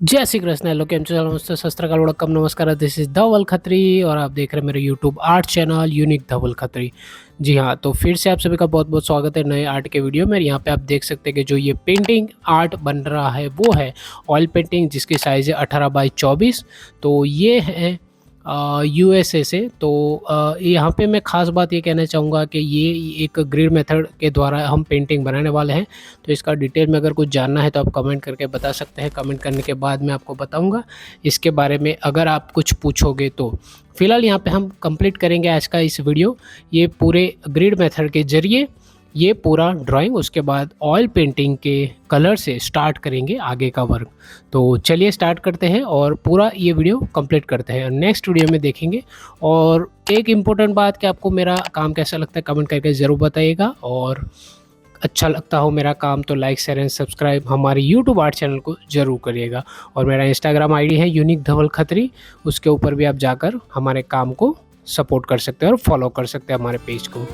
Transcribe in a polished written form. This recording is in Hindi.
जय श्री कृष्ण। हेलो, केम छो? नमस्ते, सत श्री अकाल, वड़क्कम, नमस्कार। दिस इज धवल खत्री और आप देख रहे हैं मेरे यूट्यूब आर्ट चैनल यूनिक धवल खत्री। जी हाँ, तो फिर से आप सभी का बहुत बहुत स्वागत है नए आर्ट के वीडियो में। यहाँ पे आप देख सकते हैं कि जो ये पेंटिंग आर्ट बन रहा है वो है ऑयल पेंटिंग, जिसकी साइज़ है 18x24। तो ये है यूएसए से। तो यहाँ पे मैं ख़ास बात ये कहना चाहूँगा कि ये एक ग्रिड मेथड के द्वारा हम पेंटिंग बनाने वाले हैं। तो इसका डिटेल में अगर कुछ जानना है तो आप कमेंट करके बता सकते हैं। कमेंट करने के बाद मैं आपको बताऊँगा इसके बारे में, अगर आप कुछ पूछोगे तो। फ़िलहाल यहाँ पे हम कंप्लीट करेंगे आज का इस वीडियो, ये पूरे ग्रिड मेथड के ज़रिए ये पूरा ड्राइंग, उसके बाद ऑयल पेंटिंग के कलर से स्टार्ट करेंगे आगे का वर्क। तो चलिए स्टार्ट करते हैं और पूरा ये वीडियो कंप्लीट करते हैं, नेक्स्ट वीडियो में देखेंगे। और एक इम्पोर्टेंट बात कि आपको मेरा काम कैसा लगता है कमेंट करके ज़रूर बताइएगा, और अच्छा लगता हो मेरा काम तो लाइक शेयर एंड सब्सक्राइब हमारे यूट्यूब आर्ट चैनल को ज़रूर करिएगा। और मेरा इंस्टाग्राम आईडी है यूनिक धवल खत्री, उसके ऊपर भी आप जाकर हमारे काम को सपोर्ट कर सकते हैं और फॉलो कर सकते हैं हमारे पेज को।